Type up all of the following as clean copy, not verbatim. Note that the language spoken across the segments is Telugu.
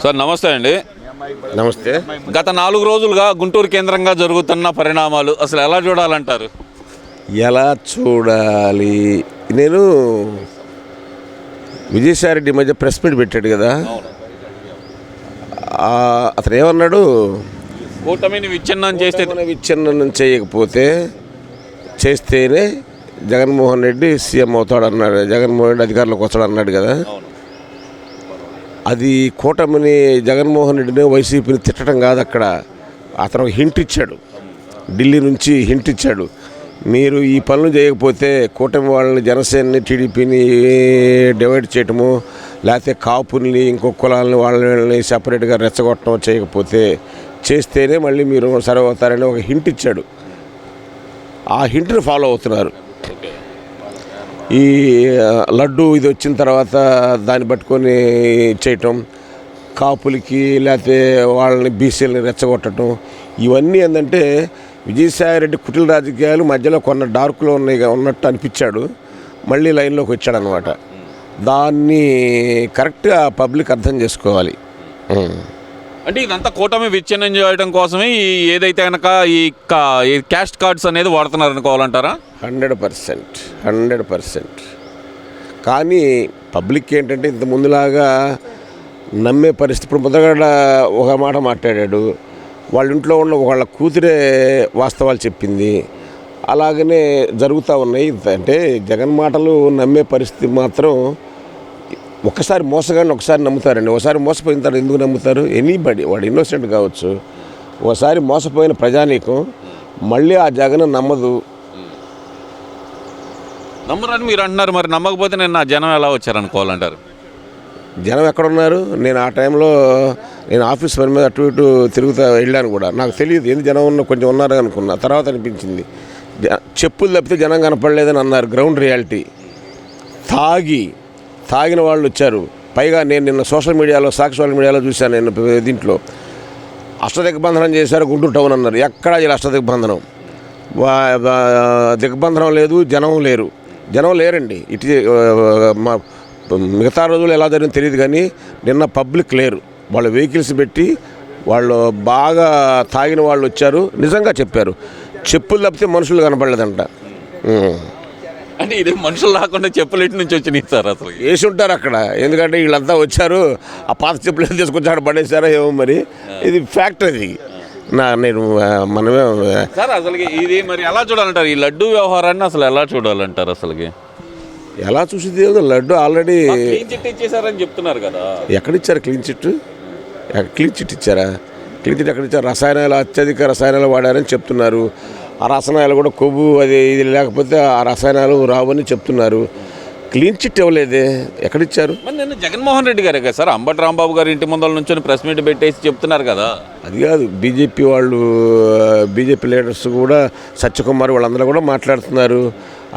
సార్ నమస్తే అండి. నమస్తే. గత 4 రోజులుగా గుంటూరు కేంద్రంగా జరుగుతున్న పరిణామాలు అసలు ఎలా చూడాలంటారు? ఎలా చూడాలి? నేను విజయసాయిరెడ్డి మధ్య ప్రెస్ మీట్ పెట్టాడు కదా, అతను ఏమన్నాడు? కూటమిని విచ్ఛిన్నం చేయకపోతే చేస్తేనే జగన్మోహన్ రెడ్డి సీఎం అవుతాడు అన్నాడు. జగన్మోహన్ రెడ్డి అధికారంలోకి వస్తాడు అన్నాడు కదా. అది కూటమిని జగన్మోహన్ రెడ్డిని వైసీపీని తిట్టడం కాదు. అక్కడ అతను హింట్ ఇచ్చాడు, ఢిల్లీ నుంచి హింట్ ఇచ్చాడు. మీరు ఈ పనులు చేయకపోతే కూటమి వాళ్ళని, జనసేనని, టీడీపీని డివైడ్ చేయటము, లేకపోతే కాపుల్ని, ఇంకో కులాలని, వాళ్ళని సపరేట్గా రెచ్చగొట్టడం చేయకపోతే చేస్తేనే మళ్ళీ మీరు సర్వ్ అవుతారని ఒక హింట్ ఇచ్చాడు. ఆ హింట్ని ఫాలో అవుతున్నారు. ఈ లడ్డు ఇది వచ్చిన తర్వాత దాన్ని పట్టుకొని చేయటం, కాపులకి లేకపోతే వాళ్ళని బీసీలని రెచ్చగొట్టడం, ఇవన్నీ ఏంటంటే విజయసాయిరెడ్డి కుటిల రాజకీయాలు మధ్యలో కొన్న డార్క్లో ఉన్నట్టు అనిపించాడు. మళ్ళీ లైన్లోకి వచ్చాడనమాట. దాన్ని కరెక్ట్గా పబ్లిక్ అర్థం చేసుకోవాలి. అంటే ఇదంతా కూటమి విచ్ఛిన్నం చేయడం కోసమే ఏదైతే కనుక ఈ క్యాస్ట్ కార్డ్స్ అనేది వాడుతున్నారు అనుకోవాలంటారా? 100%. కానీ పబ్లిక్ ఏంటంటే ఇంత ముందులాగా నమ్మే పరిస్థితి. ఇప్పుడు ముద్దగడ ఒక మాట మాట్లాడాడు, వాళ్ళ ఇంట్లో ఉన్న వాళ్ళ కూతురే వాస్తవాలు చెప్పింది. అలాగనే జరుగుతూ ఉన్నాయి. అంటే జగన్ మాటలు నమ్మే పరిస్థితి మాత్రం ఒక్కసారి మోసగాన్ని ఒకసారి నమ్ముతారండి. ఒకసారి మోసపోయిన తర్వాత ఎందుకు నమ్ముతారు? ఎనీబడి, వాడు ఇన్నోసెంట్ కావచ్చు. ఒకసారి మోసపోయిన ప్రజానీకం మళ్ళీ ఆ జగన్ నమ్మరని మీరు అంటున్నారు. మరి నమ్మకపోతే నేను నా జనం ఎలా వచ్చారనుకోవాలంటారు? జనం ఎక్కడున్నారు? నేను ఆ టైంలో ఆఫీస్ పని మీద అటు ఇటు తిరుగుతూ వెళ్ళాను కూడా. నాకు తెలియదు ఎందుకు జనం కొంచెం ఉన్నారు అనుకున్నా. తర్వాత అనిపించింది చెప్పులు తప్పితే జనం కనపడలేదని అన్నారు. Ground reality. తాగిన వాళ్ళు వచ్చారు. పైగా నేను నిన్న సోషల్ మీడియాలో చూశాను. నేను దీంట్లో అష్టదిగ్బంధనం చేశారు గుంటూరు టౌన్ అన్నారు. ఎక్కడా ఇలా అష్టదిగ్బంధనం దిగ్బంధనం లేదు, జనం లేరండి. ఇటు మిగతా రోజులు ఎలా జరిగిందో తెలియదు కానీ నిన్న పబ్లిక్ లేరు. వాళ్ళు వెహికల్స్ పెట్టి వాళ్ళు బాగా తాగిన వాళ్ళు వచ్చారు. నిజంగా చెప్పారు, చెప్పులు తప్పితే మనుషులు కనపడలేదంట. అంటే ఇది మనుషులు రాకుండా చెప్పులు ఇటు నుంచి వచ్చినాయి సార్. అసలు వేసి ఉంటారు అక్కడ. ఎందుకంటే వీళ్ళంతా వచ్చారు, ఆ పాత చెప్పులు తీసుకొచ్చాడు పడేసారా ఏమో. మరి ఇది ఫ్యాక్ట్. అది నేను మనమే సార్. అసలు ఇది మరి ఎలా చూడాలంటారు? ఈ లడ్డు వ్యవహారాన్ని అసలు ఎలా చూడాలంటారు? అసలుకి ఎలా చూసింది? లడ్డు ఆల్రెడీ క్లీన్ చిట్ ఇచ్చేసారని చెప్తున్నారు కదా. ఎక్కడిచ్చారు క్లీన్ చిట్? ఇచ్చారా? క్లీన్ చిట్ ఎక్కడిచ్చారు? అత్యధిక రసాయనాలు వాడారని చెప్తున్నారు. ఆ రసాయనాలు కూడా కొవ్వు ఇది లేకపోతే ఆ రసాయనాలు రావని చెప్తున్నారు. క్లీన్ చిట్ ఇవ్వలేదే, ఎక్కడిచ్చారు? మరి నిన్న జగన్మోహన్ రెడ్డి గారే కదా సార్ అంబటి రాంబాబు గారు ఇంటి ముందల నుంచి ప్రెస్ మీట్ పెట్టేసి చెప్తున్నారు కదా. అది కాదు, బీజేపీ లీడర్స్ కూడా, సత్యకుమార్ వాళ్ళందరూ కూడా మాట్లాడుతున్నారు.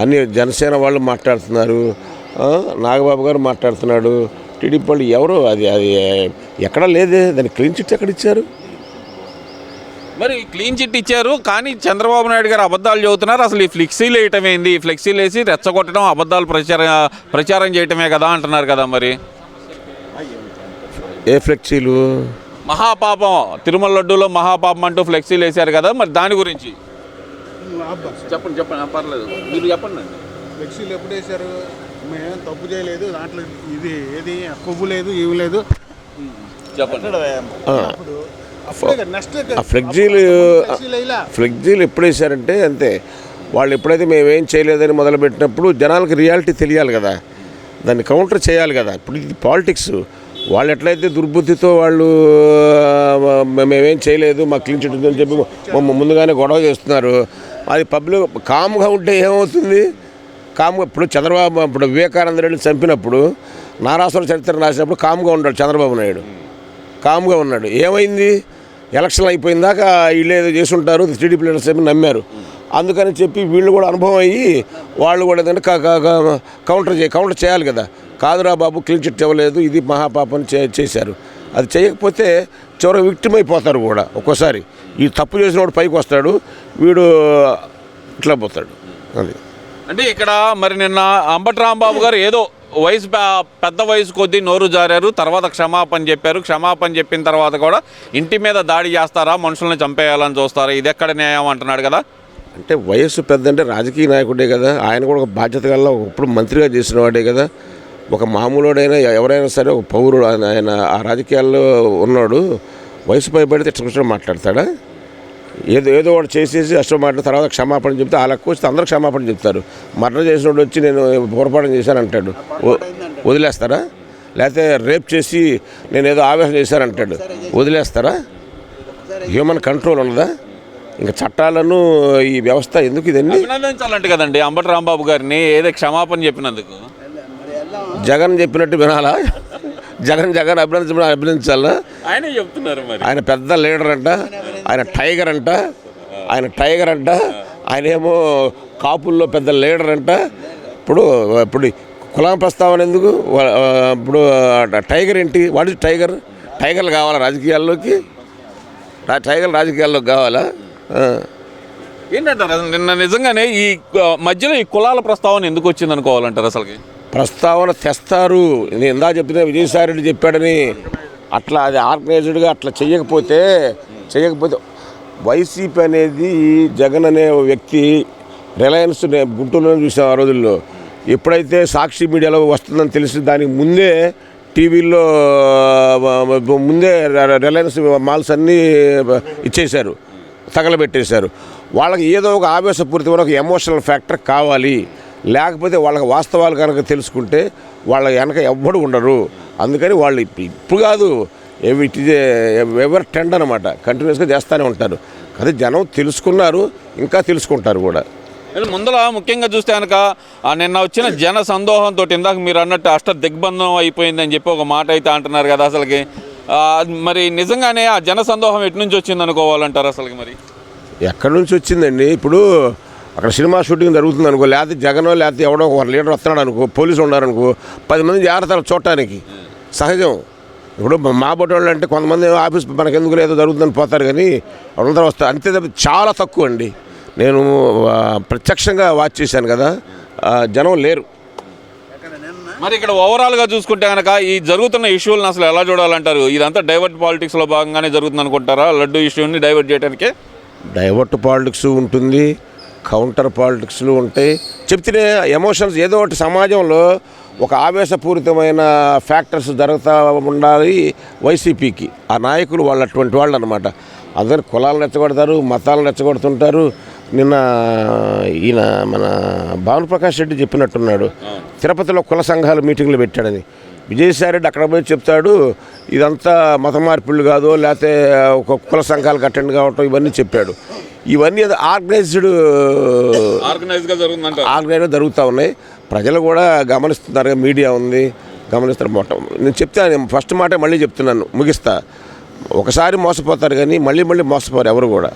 అన్ని జనసేన వాళ్ళు మాట్లాడుతున్నారు, నాగబాబు గారు మాట్లాడుతున్నాడు, టీడీపీ వాళ్ళు ఎవరు. అది ఎక్కడా లేదే. దాన్ని క్లీన్ చిట్ ఎక్కడిచ్చారు? మరి క్లీన్ చిట్ ఇచ్చారు కానీ చంద్రబాబు నాయుడు గారు అబద్ధాలు చెబుతున్నారు. అసలు ఈ ఫ్లెక్సీలు వేయటం ఏంది? ఈ ఫ్లెక్సీలు వేసి రెచ్చగొట్టడం, అబద్ధాలు ప్రచారం చేయటమే కదా అంటున్నారు కదా. మరి ఏ ఫ్లెక్సీలు? మహాపాపం, తిరుమల లడ్డూలో మహాపాపం అంటూ ఫ్లెక్సీలు వేశారు కదా. మరి దాని గురించి చెప్పండి. పర్లేదు, మీరు చెప్పండి. ఫ్లెక్సీలు ఎప్పుడు వేశారు? మేమేం తప్పు చేయలేదు. దాంట్లో ఇది ఏది కొవ్వు లేదు, ఏమి లేదు. చెప్పండి. ఫ్లెక్సీలు ఎప్పుడు వేశారంటే అంతే. వాళ్ళు ఎప్పుడైతే మేమేం చేయలేదని మొదలుపెట్టినప్పుడు జనాలకు రియాలిటీ తెలియాలి కదా, దాన్ని కౌంటర్ చేయాలి కదా. ఇప్పుడు ఇది పాలిటిక్స్. వాళ్ళు ఎట్లయితే దుర్బుద్ధితో వాళ్ళు మేమేం చేయలేదు, మాకు క్లీన్ చిట్ ఉందని చెప్పి ముందుగానే గొడవ చేస్తున్నారు. అది పబ్లిక్ కామ్గా ఉంటే ఏమవుతుంది? ఇప్పుడు ఇప్పుడు వివేకానంద రెడ్డిని చంపినప్పుడు, నారాసుర చరిత్ర రాసినప్పుడు కామ్గా ఉన్నాడు చంద్రబాబు నాయుడు. కామ్గా ఉన్నాడు. ఏమైంది? ఎలక్షన్లు అయిపోయిన దాకా వీళ్ళు ఏదో చేసి ఉంటారు, టీడీపీ లీడర్స్ ఏమి నమ్మారు. అందుకని చెప్పి వీళ్ళు కూడా అనుభవం అయ్యి వాళ్ళు కూడా ఏంటంటే కౌంటర్ చేయాలి కదా. కాదురా బాబు, క్లీన్ చిట్ ఇవ్వలేదు, ఇది మహాపాపం చేశారు. అది చేయకపోతే చివరికి విక్టిమ్ అయిపోతారు కూడా. ఒక్కోసారి ఈ తప్పు చేసిన వాడు పైకి వస్తాడు, వీడు ఇట్లా పోతాడు. అది అంటే ఇక్కడ మరి నిన్న అంబటి రాంబాబు గారు ఏదో పెద్ద వయసు కొద్దీ నోరు జారారు, తర్వాత క్షమాపణ చెప్పారు. క్షమాపణ చెప్పిన తర్వాత కూడా ఇంటి మీద దాడి చేస్తారా, మనుషుల్ని చంపేయాలని చూస్తారా, ఇది ఎక్కడ న్యాయం అంటున్నాడు కదా. అంటే వయస్సు పెద్ద అంటే రాజకీయ నాయకుడే కదా, ఆయన కూడా ఒక బాధ్యత గల ఇప్పుడు మంత్రిగా చేసిన వాడే కదా. ఒక మామూలుడైనా ఎవరైనా సరే ఒక పౌరుడు, ఆయన ఆ రాజకీయాల్లో ఉన్నాడు. వయసు పైబడితే ఇష్టం మాట్లాడతాడా? ఏదో ఒకటి చేసేసి అష్టం మాట్లాడిన తర్వాత క్షమాపణ చెప్తే ఆ లెక్క వచ్చి అందరూ క్షమాపణ చెప్తారు. మర్డర్ చేసినోడు వచ్చి నేను పొరపాటు చేశాను అంటాడు, వదిలేస్తారా? లేకపోతే రేప్ చేసి నేను ఏదో ఆవేశం చేశానంటాడు, వదిలేస్తారా? హ్యూమన్ కంట్రోల్ ఉన్నదా? ఇంకా చట్టాలను ఈ వ్యవస్థ ఎందుకు ఇదండి? అభినందించాలంటే కదండి అంబటి రాంబాబు గారిని ఏదో క్షమాపణ చెప్పినందుకు. జగన్ చెప్పినట్టు వినాలా? జగన్ అభినందించాలా? ఆయనే చెప్తున్నారు మరి. ఆయన పెద్ద లీడర్ అంట, ఆయన టైగర్ అంట, ఆయన ఏమో కాపుల్లో పెద్ద లీడర్ అంట. ఇప్పుడు కులం ప్రస్తావన ఎందుకు? ఇప్పుడు టైగర్ ఏంటి? వాడి టైగర్లు కావాలా రాజకీయాల్లోకి? రాజకీయాల్లోకి కావాలా? ఏంటంటారు అసలు నిన్న నిజంగానే ఈ మధ్యలో ఈ కులాల ప్రస్తావన ఎందుకు వచ్చింది అనుకోవాలంటారు? అసలుకి ప్రస్తావన తెస్తారు. నేను ఇందా చెప్తున్నా, విజయసాయి రెడ్డి చెప్పాడని. అట్లా అది ఆర్గనైజ్డ్గా అట్లా చేయకపోతే వైసీపీ అనేది జగన్ అనే వ్యక్తి రిలయన్స్ గుంటూరులో చూసాం ఆ రోజుల్లో. ఎప్పుడైతే సాక్షి మీడియాలో వస్తుందని తెలిసి దానికి ముందే టీవీల్లో ముందే రిలయన్స్ మాల్స్ అన్నీ ఇచ్చేశారు, తగలబెట్టేశారు. వాళ్ళకి ఏదో ఒక ఆవేశపూరితమైన ఒక ఎమోషనల్ ఫ్యాక్టర్ కావాలి. లేకపోతే వాళ్ళకి వాస్తవాలు కనుక తెలుసుకుంటే వాళ్ళ వెనక ఎవ్వడు ఉండరు. అందుకని వాళ్ళు ఇప్పుడు కాదు, ఇట్ ఈజ్ ఎవర్ ట్రెండ్ అనమాట. కంటిన్యూస్గా చేస్తూనే ఉంటారు. అదే జనం తెలుసుకున్నారు, ఇంకా తెలుసుకుంటారు కూడా. ముందర ముఖ్యంగా చూస్తే కనుక నిన్న వచ్చిన జన సందోహంతో ఇందాక మీరు అన్నట్టు అష్ట దిగ్బంధం అయిపోయిందని చెప్పి ఒక మాట అయితే అంటున్నారు కదా. అసలుకి మరి నిజంగానే ఆ జన సందోహం ఎటు నుంచి వచ్చింది అనుకోవాలంటారు? అసలుకి మరి ఎక్కడి నుంచి వచ్చిందండి? ఇప్పుడు అక్కడ సినిమా షూటింగ్ జరుగుతుంది అనుకో, లేకపోతే జగనో లేకపోతే ఎవడో ఒక లీడర్ వస్తున్నాడు అనుకో, పోలీసులు ఉన్నారనుకో, 10 మంది జాగ్రత్తలు చూడటానికి సహజం. ఇప్పుడు మా బొట్టోళ్ళు అంటే కొంతమంది ఆఫీస్ మనకెందుకు లేదో జరుగుతుందని పోతారు, కానీ అందరూ వస్తారు. అంతే చాలా తక్కువ అండి. నేను ప్రత్యక్షంగా వాచ్ చేశాను కదా, జనం లేరు. మరి ఇక్కడ ఓవరాల్గా చూసుకుంటే కనుక ఈ జరుగుతున్న ఇష్యూలను అసలు ఎలా చూడాలంటారు? ఇదంతా డైవర్ట్ పాలిటిక్స్లో భాగంగానే జరుగుతుంది అనుకుంటారా? లడ్డు ఇష్యూని డైవర్ట్ చేయడానికే డైవర్ట్ పాలిటిక్స్ ఉంటుంది, కౌంటర్ పాలిటిక్స్లు ఉంటాయి. చెప్తే ఎమోషన్స్ ఏదో ఒకటి సమాజంలో ఒక ఆవేశపూరితమైన ఫ్యాక్టర్స్ జరుగుతూ ఉండాలి వైసీపీకి. ఆ నాయకులు వాళ్ళు అటువంటి వాళ్ళు అనమాట. అందరు కులాలను రెచ్చగొడతారు, మతాలను రెచ్చగొడుతుంటారు. నిన్న ఈయన మన భానుప్రకాష్ రెడ్డి చెప్పినట్టున్నాడు, తిరుపతిలో కుల సంఘాల మీటింగ్లు పెట్టాడని. విజయసాయి రెడ్డి అక్కడ పోయి చెప్తాడు, ఇదంతా మత మార్పిళ్ళు కాదు, లేకపోతే ఒక కుల సంఘాలకు అటెండ్ కావటం, ఇవన్నీ చెప్పాడు. ఇవన్నీ ఆర్గనైజ్గా జరుగుతూ ఉన్నాయి. ప్రజలు కూడా గమనిస్తున్నారు, మీడియా ఉంది, గమనిస్తారు. నేను చెప్తాను, ఫస్ట్ మాట మళ్ళీ చెప్తున్నాను, ముగిస్తా. ఒకసారి మోసపోతారు కానీ మళ్ళీ మోసపోరు ఎవరు కూడా.